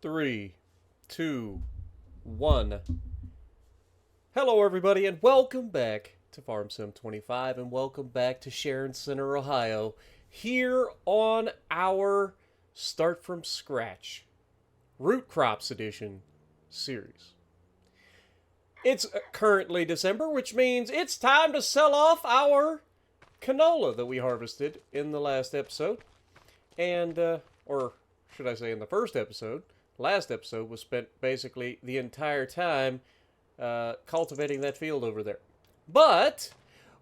Three, two, one. Hello, everybody, and welcome back to Farm Sim 25, and welcome back to Sharon Center, Ohio, here on our Start From Scratch Root Crops Edition series. It's currently December, which means it's time to sell off our canola that we harvested in the last episode, and, or should I say in the first episode. Last episode was spent basically the entire time cultivating that field over there. But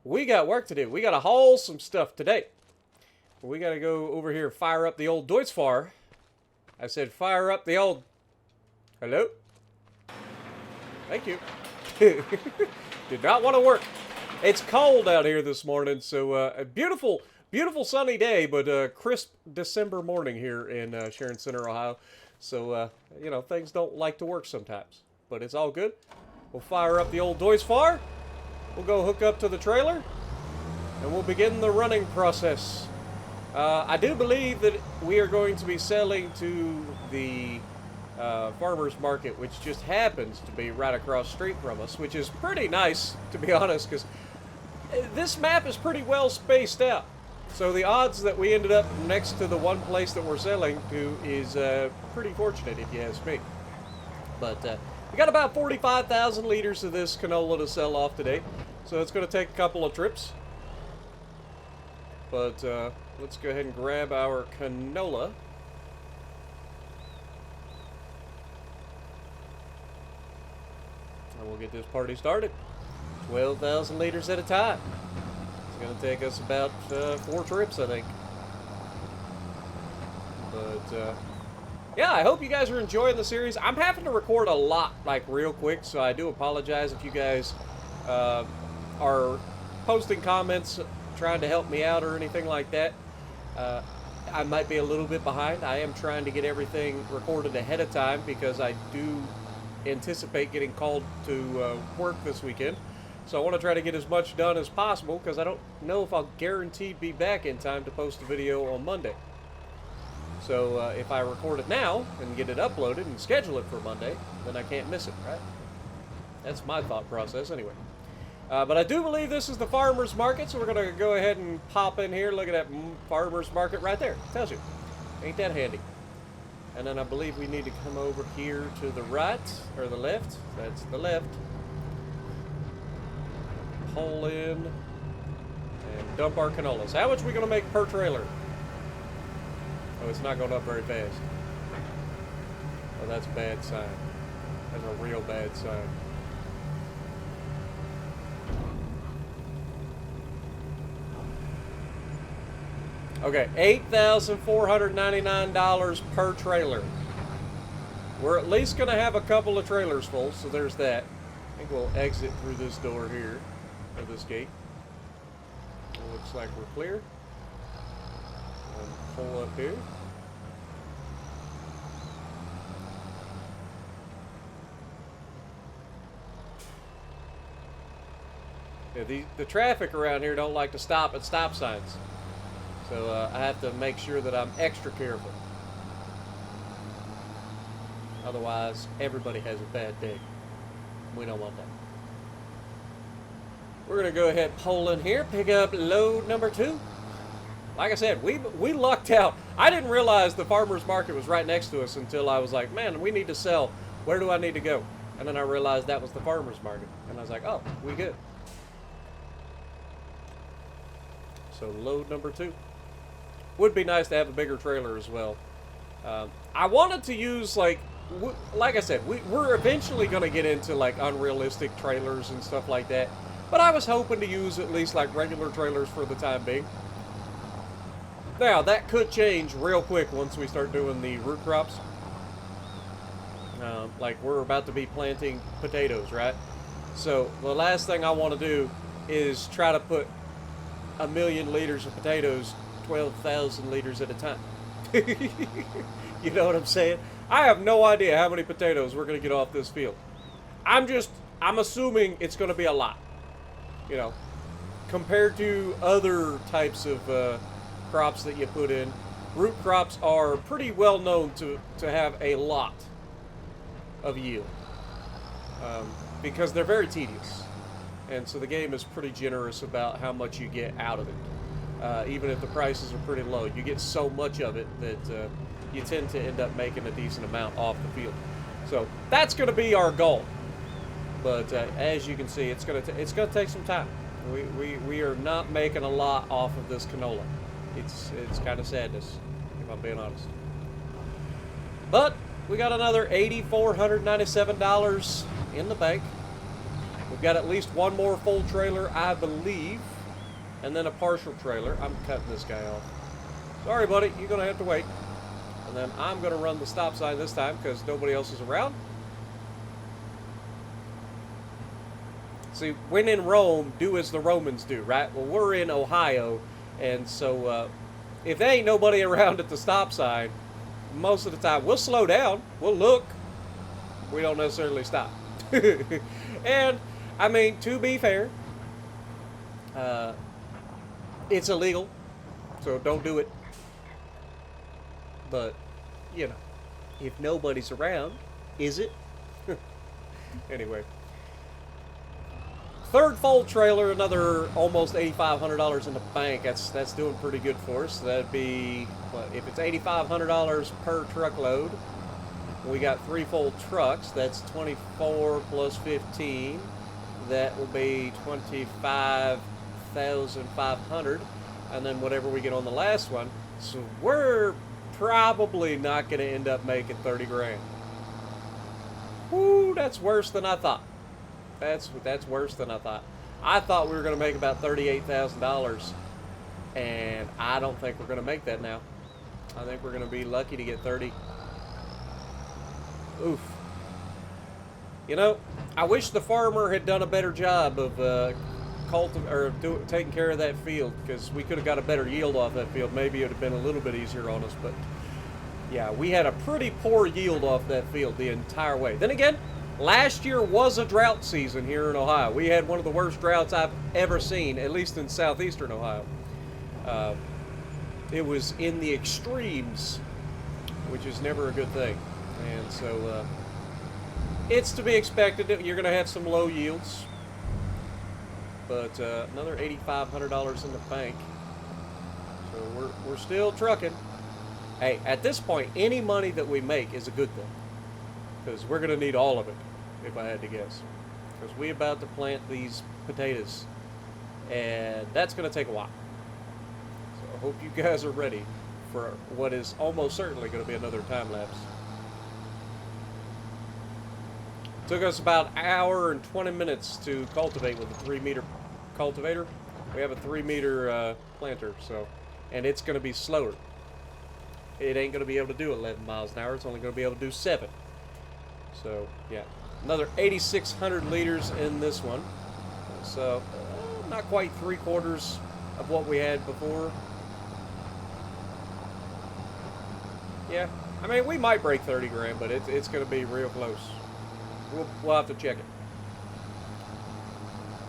we got work to do. We got to haul some stuff today. We got to go over here and fire up the old Deutzfahr. I said fire up the old... Hello? Thank you. Did not want to work. It's cold out here this morning, so a beautiful sunny day, but a crisp December morning here in Sharon Center, Ohio. So, you know, things don't like to work sometimes, but it's all good. We'll fire up the old Deutzfahr. We'll go hook up to the trailer, and we'll begin the running process. I do believe that we are going to be selling to the farmer's market, which just happens to be right across the street from us, which is pretty nice, to be honest, because this map is pretty well spaced out. So the odds that we ended up next to the one place that we're selling to is pretty fortunate, if you ask me. But we got about 45,000 liters of this canola to sell off today, so it's going to take a couple of trips. But let's go ahead and grab our canola. And we'll get this party started. 12,000 liters at a time. It's going to take us about 4 trips, I think. But, yeah, I hope you guys are enjoying the series. I'm having to record a lot, like, real quick, so I do apologize if you guys are posting comments trying to help me out or anything like that. I might be a little bit behind. I am trying to get everything recorded ahead of time because I do anticipate getting called to work this weekend. So I want to try to get as much done as possible because I don't know if I'll guaranteed be back in time to post a video on Monday. So if I record it now and get it uploaded and schedule it for Monday, then I can't miss it, right? That's my thought process anyway. But I do believe this is the farmer's market, so we're going to go ahead and pop in here. Look at that farmer's market right there. Tells you. Ain't that handy? And then I believe we need to come over here to the right, or the left. That's the left. Pull in and dump our canolas. How much are we going to make per trailer? Oh, it's not going up very fast. Oh, that's a bad sign. That's a real bad sign. Okay, $8,499 per trailer. We're at least going to have a couple of trailers full, so there's that. I think we'll exit through this door here. Of this gate. It looks like we're clear. And pull up here. Yeah, the traffic around here don't like to stop at stop signs. So I have to make sure that I'm extra careful. Otherwise, everybody has a bad day. We don't want that. We're going to go ahead and pull in here, pick up load number 2. Like I said, we lucked out. I didn't realize the farmer's market was right next to us until I was like, man, we need to sell. Where do I need to go? And then I realized that was the farmer's market. And I was like, oh, we good. So load number 2. Would be nice to have a bigger trailer as well. I wanted to use, like I said, we're eventually going to get into like unrealistic trailers and stuff like that. But I was hoping to use at least like regular trailers for the time being. Now, that could change real quick once we start doing the root crops. Like we're about to be planting potatoes, right? So the last thing I want to do is try to put 1,000,000 liters of potatoes, 12,000 liters at a time. You know what I'm saying? I have no idea how many potatoes we're going to get off this field. I'm assuming it's going to be a lot. You know, compared to other types of crops that you put in, root crops are pretty well known to have a lot of yield. Because they're very tedious. And so the game is pretty generous about how much you get out of it. Even if the prices are pretty low, you get so much of it that you tend to end up making a decent amount off the field. So that's going to be our goal. But as you can see, it's going to take some time. We are not making a lot off of this canola. It's kind of sadness, if I'm being honest. But we got another $8,497 in the bank. We've got at least one more full trailer, I believe, and then a partial trailer. I'm cutting this guy off. Sorry, buddy, you're going to have to wait. And then I'm going to run the stop sign this time because nobody else is around. See, when in Rome, do as the Romans do, right? Well, we're in Ohio, and so if there ain't nobody around at the stop sign, most of the time we'll slow down, we'll look, we don't necessarily stop. And I mean, to be fair, it's illegal, so don't do it. But you know, if nobody's around, is it? Anyway, third full trailer, another almost $8,500 in the bank. That's doing pretty good for us. That'd be, what, if it's $8,500 per truckload, we got 3 full trucks. That's 24 plus 15. That will be 25,500, and then whatever we get on the last one. So we're probably not going to end up making 30 grand. Woo, that's worse than I thought. That's worse than I thought. I thought we were going to make about $38,000, and I don't think we're going to make that now. I think we're going to be lucky to get 30. Oof. You know, I wish the farmer had done a better job of taking care of that field, because we could have got a better yield off that field. Maybe it would have been a little bit easier on us, but yeah, we had a pretty poor yield off that field the entire way. Then again, last year was a drought season here in Ohio. We had one of the worst droughts I've ever seen, at least in southeastern Ohio. It was in the extremes, which is never a good thing. And so it's to be expected that you're going to have some low yields. But another $8,500 in the bank. So we're still trucking. Hey, at this point, any money that we make is a good thing, because we're going to need all of it, if I had to guess. Because we're about to plant these potatoes, and that's going to take a while. So I hope you guys are ready for what is almost certainly going to be another time lapse. Took us about an hour and 20 minutes to cultivate with a 3-meter cultivator. We have a 3-meter planter, so, and it's going to be slower. It ain't going to be able to do 11 miles an hour. It's only going to be able to do 7. So, yeah. Another 8,600 liters in this one. So, not quite 3/4 of what we had before. Yeah. I mean, we might break 30 grand, but it's going to be real close. We'll have to check it.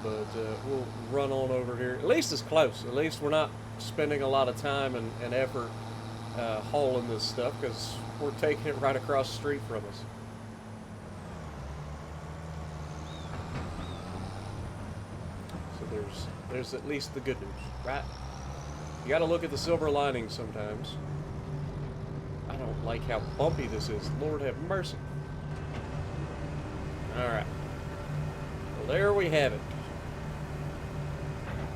But we'll run on over here. At least it's close. At least we're not spending a lot of time and effort hauling this stuff, because we're taking it right across the street from us. So there's at least the good news, right? You got to look at the silver lining sometimes. I don't like how bumpy this is. Lord have mercy. All right. Well, there we have it.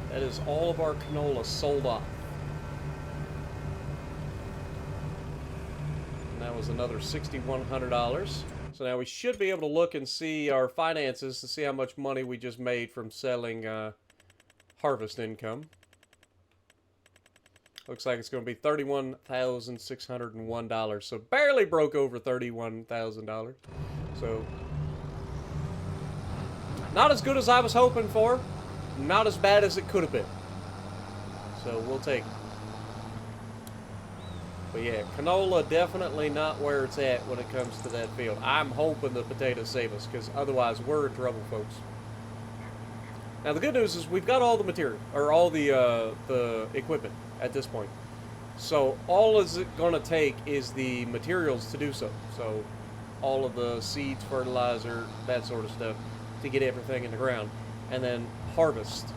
That is all of our canola sold off. That was another $6,100. So now we should be able to look and see our finances to see how much money we just made from selling harvest income. Looks like it's going to be $31,601. So barely broke over $31,000. So not as good as I was hoping for. Not as bad as it could have been. So we'll take it. But yeah, canola definitely not where it's at when it comes to that field. I'm hoping the potatoes save us, because otherwise we're in trouble, folks. Now the good news is we've got all the material, or all the equipment at this point. So all is it going to take is the materials to do so. So all of the seeds, fertilizer, that sort of stuff to get everything in the ground, and then harvest.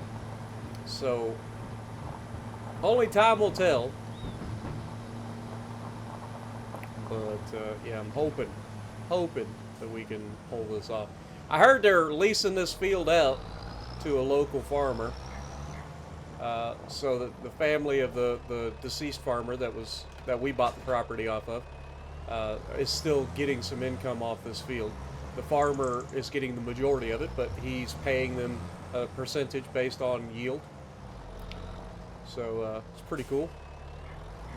So only time will tell. But yeah, I'm hoping that we can pull this off. I heard they're leasing this field out to a local farmer, so that the family of the deceased farmer that we bought the property off of is still getting some income off this field. The farmer is getting the majority of it, but he's paying them a percentage based on yield. So it's pretty cool.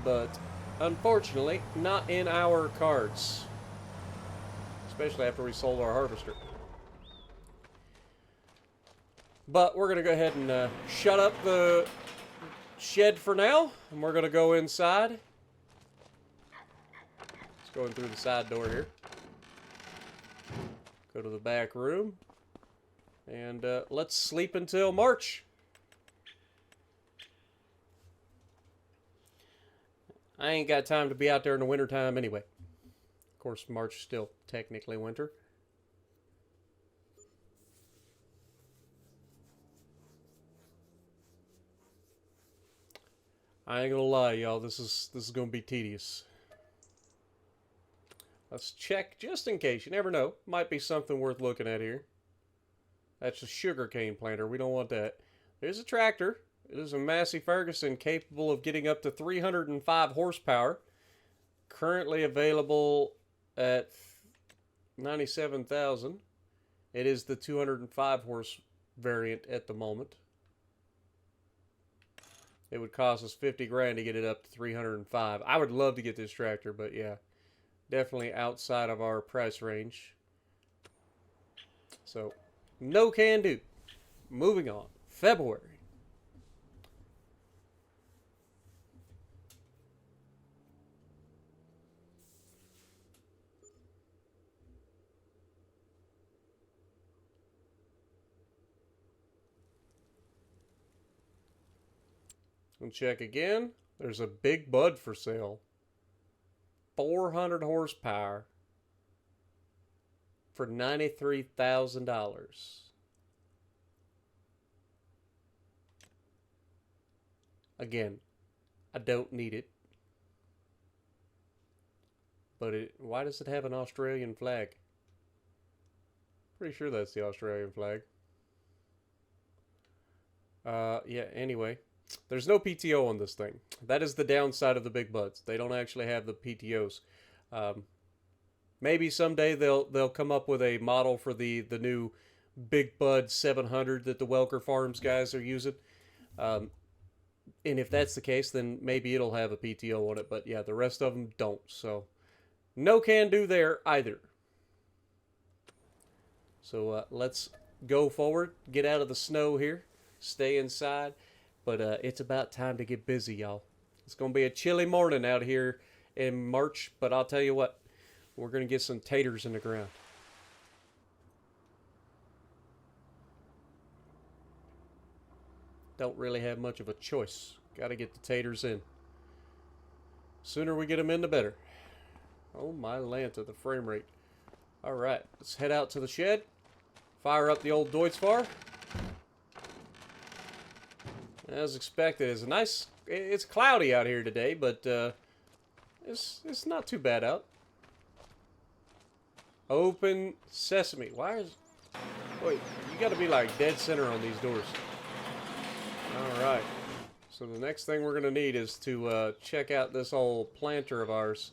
But unfortunately, not in our cards. Especially after we sold our harvester. But we're going to go ahead and shut up the shed for now. And we're going to go inside. Let's go in through the side door here. Go to the back room. And let's sleep until March. I ain't got time to be out there in the wintertime anyway. Of course, March is still technically winter. I ain't gonna lie, y'all. This is gonna be tedious. Let's check just in case. You never know. Might be something worth looking at here. That's a sugarcane planter. We don't want that. There's a tractor. It is a Massey Ferguson capable of getting up to 305 horsepower. Currently available at 97,000. It is the 205 horse variant at the moment. It would cost us 50 grand to get it up to 305. I would love to get this tractor, but yeah, definitely outside of our price range. So, no can do. Moving on. February. And check again. There's a big bud for sale. 400 horsepower for $93,000. Again, I don't need it. But why does it have an Australian flag? Pretty sure that's the Australian flag. Yeah, anyway. There's no PTO on this thing. That is the downside of the big buds. They don't actually have the PTOs. Maybe someday they'll come up with a model for the new Big Bud 700 that the Welker Farms guys are using. And if that's the case, then maybe it'll have a PTO on it. But yeah, the rest of them don't. So no can do there either. So let's go forward. Get out of the snow here. Stay inside. But it's about time to get busy, y'all. It's going to be a chilly morning out here in March. But I'll tell you what. We're going to get some taters in the ground. Don't really have much of a choice. Got to get the taters in. Sooner we get them in, the better. Oh, my Lanta, the frame rate. All right. Let's head out to the shed. Fire up the old Deutz-Fahr. As expected, it's nice. It's cloudy out here today, but it's not too bad out. Open sesame. Why is? Wait, you got to be like dead center on these doors. All right. So the next thing we're gonna need is to check out this old planter of ours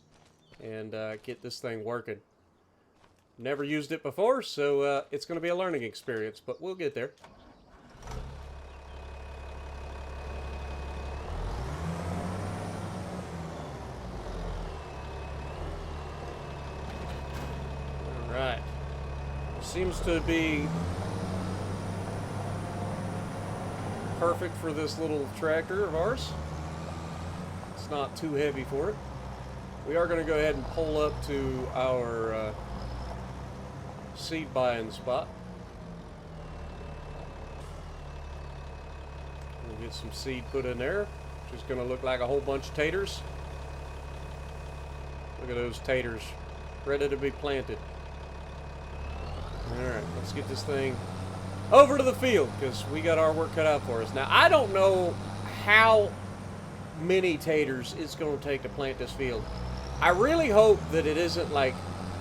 and get this thing working. Never used it before, so it's gonna be a learning experience, but we'll get there. Seems to be perfect for this little tractor of ours. It's not too heavy for it. We are going to go ahead and pull up to our seed buying spot. We'll get some seed put in there, which is going to look like a whole bunch of taters. Look at those taters ready to be planted. Alright, let's get this thing over to the field, because we got our work cut out for us. Now, I don't know how many taters it's going to take to plant this field. I really hope that it isn't like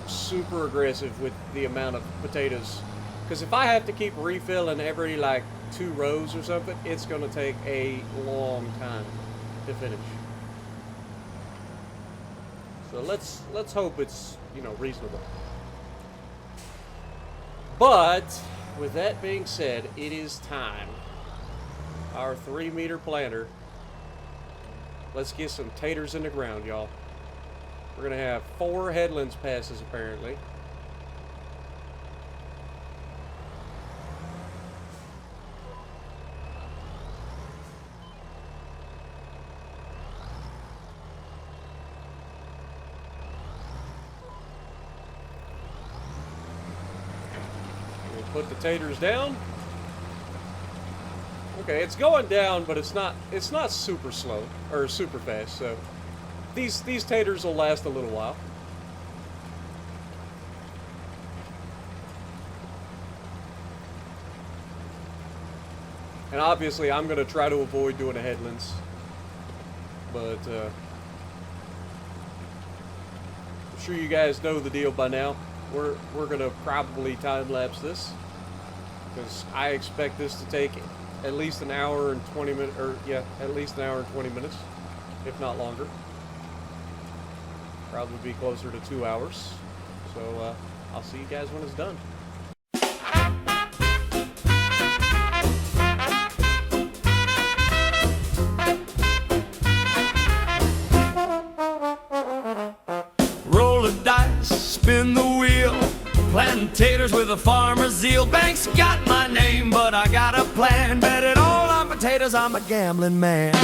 super aggressive with the amount of potatoes, because if I have to keep refilling every like 2 rows or something, it's going to take a long time to finish. So let's hope it's, you know, reasonable. But with that being said, it is time. Our 3-meter planter. Let's get some taters in the ground, y'all. We're gonna have 4 headlands passes apparently. Put the taters down. Okay, it's going down, but it's not super slow or super fast. So these taters will last a little while. And obviously, I'm gonna try to avoid doing the headlands, but I'm sure you guys know the deal by now. We're gonna probably time lapse this, because I expect this to take at least an hour and 20 minutes, or yeah, at least an hour and 20 minutes, if not longer. Probably be closer to 2 hours. So I'll see you guys when it's done. Roll the dice, spin the wheel, planting taters with a farmer's zeal. Bank's got my name, but I got a plan. Bet it all on potatoes, I'm a gambling man.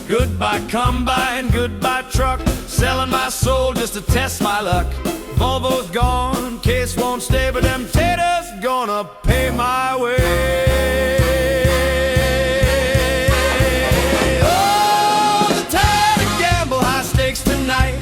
Goodbye combine, goodbye truck, selling my soul just to test my luck. Volvo's gone, case won't stay, but them taters gonna pay my way. Oh, the tater gamble, high stakes tonight,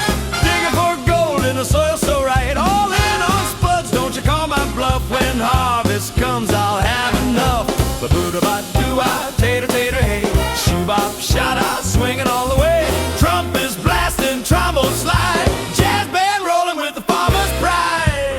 digging for gold in the soil so right. All in on spuds, don't you call my bluff. When harvest comes, I'll have enough. But boo-da-ba-doo-ah, tater, tater, hey. Shoe-bop, shout-out, swinging all the way. Trumpets blasting, trombone slide, jazz band rolling with the farmer's pride.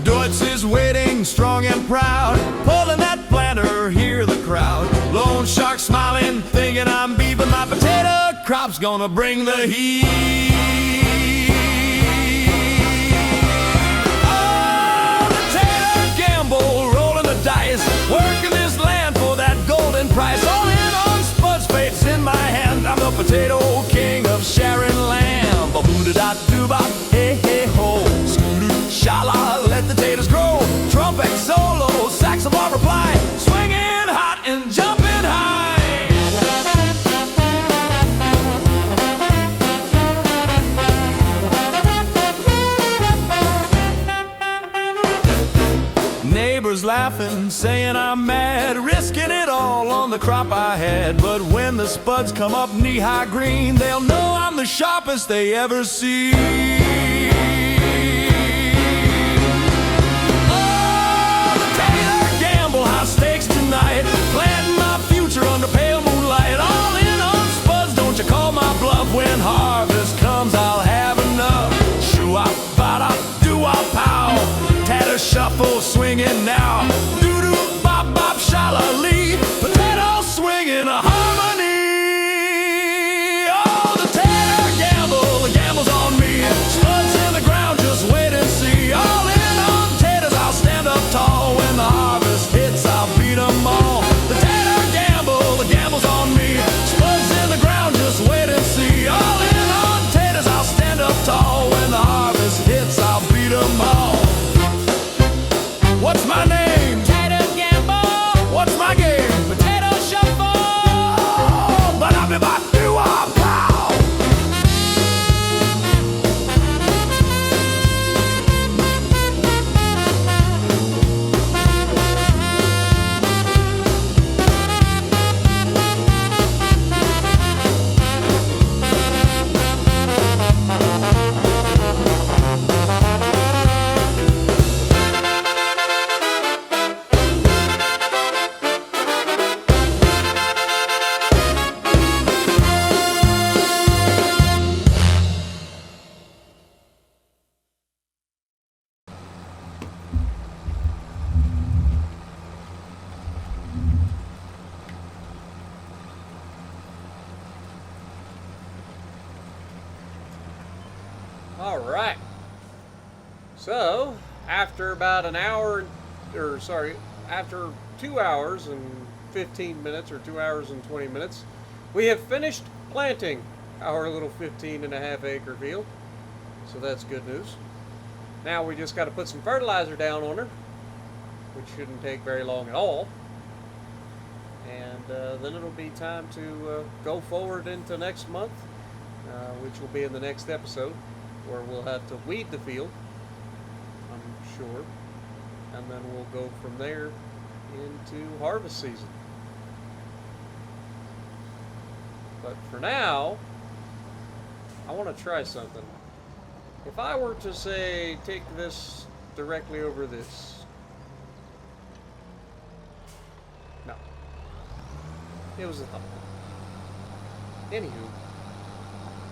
Deutz is waiting, strong and proud, pulling that planter, hear the crowd. Lone shark smiling, thinking I'm beefing. My potato crop's gonna bring the heat. Working this land for that golden price. All in on spuds, fates in my hand. I'm the potato king of Sharon land. Ba-boo-da-da-doo-bop, hey, hey, ho. Scoo-doo, sha-la, let the taters grow. Trumpet solo, saxophone reply. Swinging hot and jumping high. Neighbors laughing, saying I'm mad, risking it all on the crop I had. But when the spuds come up knee-high green, they'll know I'm the sharpest they ever see. Oh, the tater gamble, high stakes tonight, planting my future under pale moonlight. All in on spuds, don't you call my bluff. When harvest comes, I'll have enough. Shoo-wop, ba-da, doo-wop, pow. Tater shuffle, swinging now. Doo-doo, bop, bop, sha-la-lee. Potato swinging a harmony. Oh, the tater gamble, the gamble's on me. Spuds in the ground, just wait and see. All in on taters, I'll stand up tall. When the harvest hits, I'll beat them all. The tater gamble, the gamble's on me. Spuds in the ground, just wait and see. All in on taters, I'll stand up tall. When the harvest hits, I'll beat them all. What's my name? All right. So, after about an hour, or sorry, after 2 hours and 15 minutes, or 2 hours and 20 minutes, we have finished planting our little 15.5 acre field. So that's good news. Now we just got to put some fertilizer down on her, which shouldn't take very long at all. And then it'll be time to go forward into next month, which will be in the next episode, where we'll have to weed the field, I'm sure, and then we'll go from there into harvest season. But for now, I want to try something. If I were to say take this directly over this, no, it was a thought. Anywho,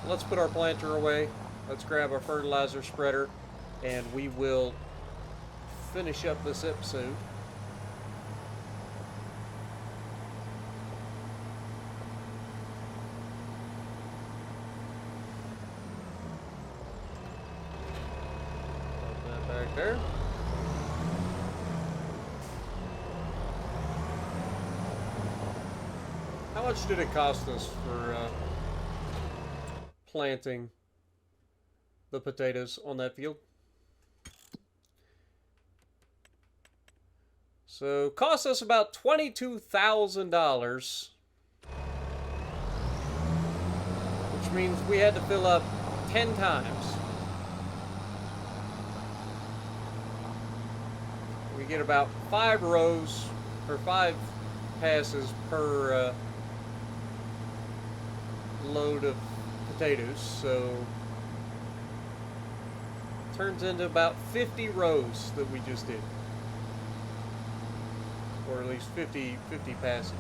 let's put our planter away. Let's grab our fertilizer spreader, and we will finish up this episode. Put that back there. How much did it cost us for planting the potatoes on that field? So cost us about $22,000, which means we had to fill up 10 times. We get about 5 rows or 5 passes per load of potatoes, so turns into about 50 rows that we just did, or at least 50 passes.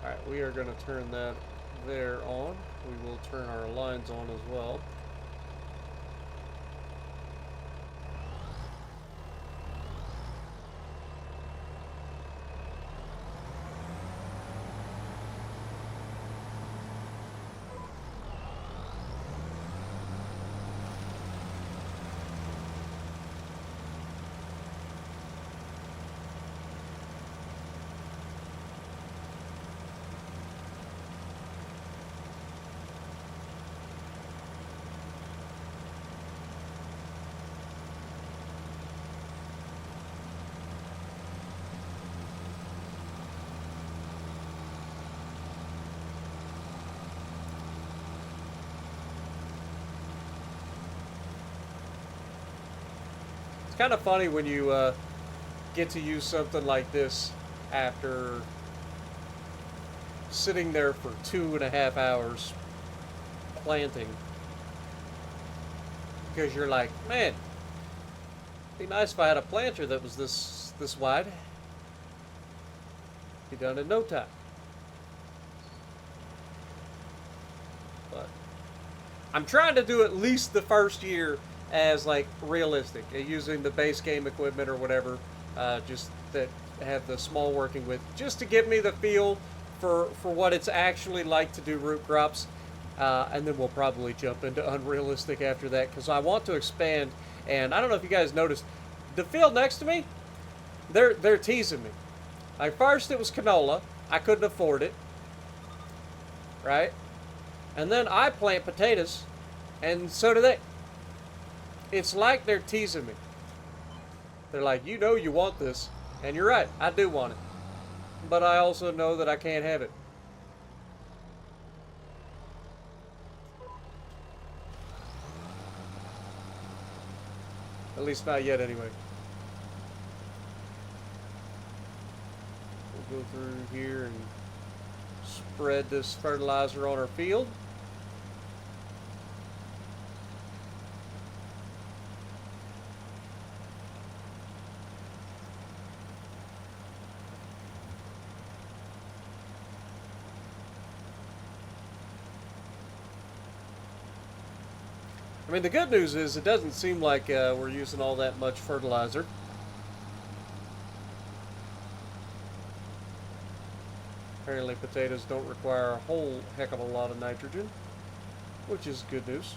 Alright, we are going to turn that there on. We will turn our lines on as well. It's kind of funny when you get to use something like this after sitting there for 2.5 hours planting, because you're like, man, it'd be nice if I had a planter that was this wide. Be done in no time. But I'm trying to do at least the first year as like realistic, using the base game equipment or whatever, just that have the small working with, just to give me the feel for what it's actually like to do root crops, and then we'll probably jump into unrealistic after that, because I want to expand. And I don't know if you guys noticed, the field next to me, they're teasing me. Like, first it was canola, I couldn't afford it, right? And then I plant potatoes, and so do they. It's like they're teasing me. They're like, you know you want this. And you're right, I do want it. But I also know that I can't have it. At least not yet, anyway. We'll go through here and spread this fertilizer on our field. I mean, the good news is it doesn't seem like we're using all that much fertilizer. Apparently potatoes don't require a whole heck of a lot of nitrogen, which is good news.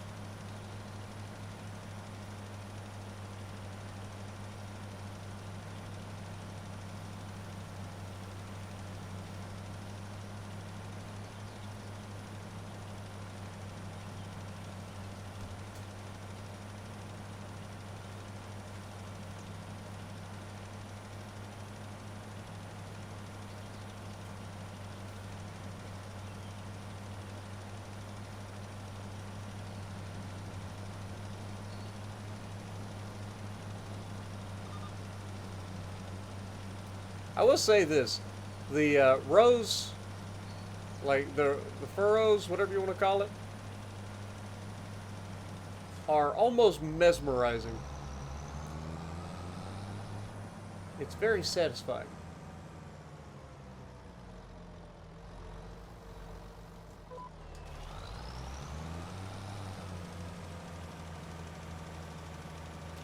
I will say this, the rows, like the furrows, whatever you want to call it, are almost mesmerizing. It's very satisfying.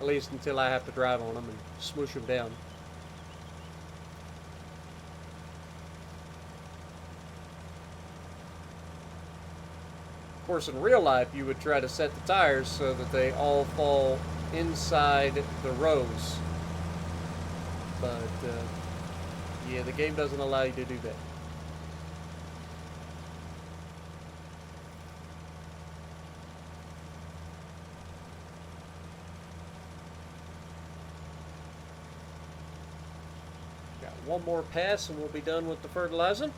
At least until I have to drive on them and smoosh them down. Of course, in real life, you would try to set the tires so that they all fall inside the rows. But, yeah, the game doesn't allow you to do that. Got one more pass and we'll be done with the fertilizing.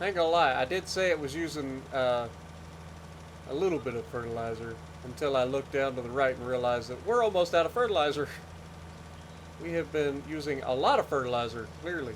I ain't gonna lie, I did say it was using a little bit of fertilizer until I looked down to the right and realized that we're almost out of fertilizer. We have been using a lot of fertilizer, clearly.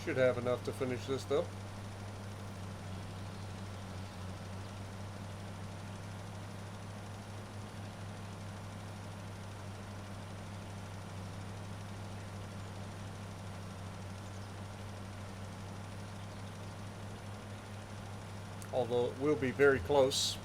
Should have enough to finish this though. Although it will be very close.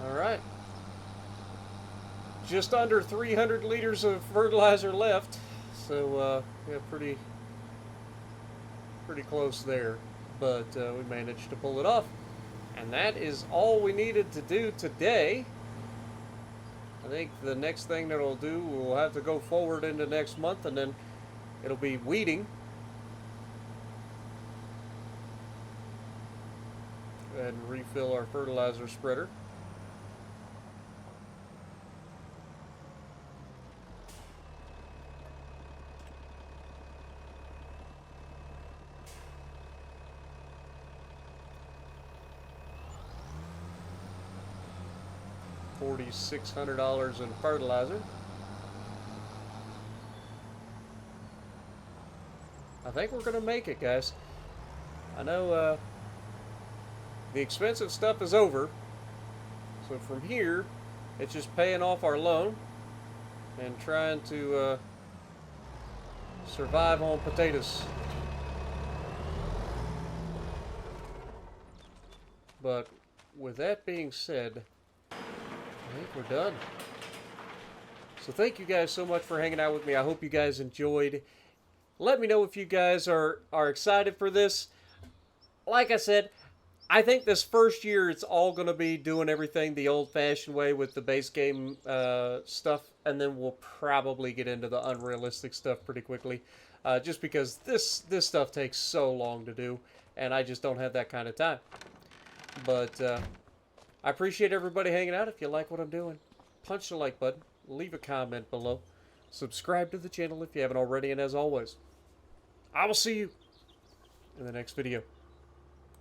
All right. Just under 300 liters of fertilizer left, so yeah, pretty close there, but we managed to pull it off, and that is all we needed to do today. I think the next thing that we'll do, we'll have to go forward into next month, and then it'll be weeding. Go ahead and refill our fertilizer spreader. $4,600 in fertilizer. I think we're gonna make it, guys. I know the expensive stuff is over, so from here it's just paying off our loan and trying to survive on potatoes. But with that being said, I think we're done. So thank you guys so much for hanging out with me. I hope you guys enjoyed. Let me know if you guys are excited for this. Like I said, I think this first year it's all going to be doing everything the old-fashioned way with the base game stuff, and then we'll probably get into the unrealistic stuff pretty quickly, just because this stuff takes so long to do, and I just don't have that kind of time. But I appreciate everybody hanging out. If you like what I'm doing, punch the like button, leave a comment below, subscribe to the channel if you haven't already, and as always, I will see you in the next video.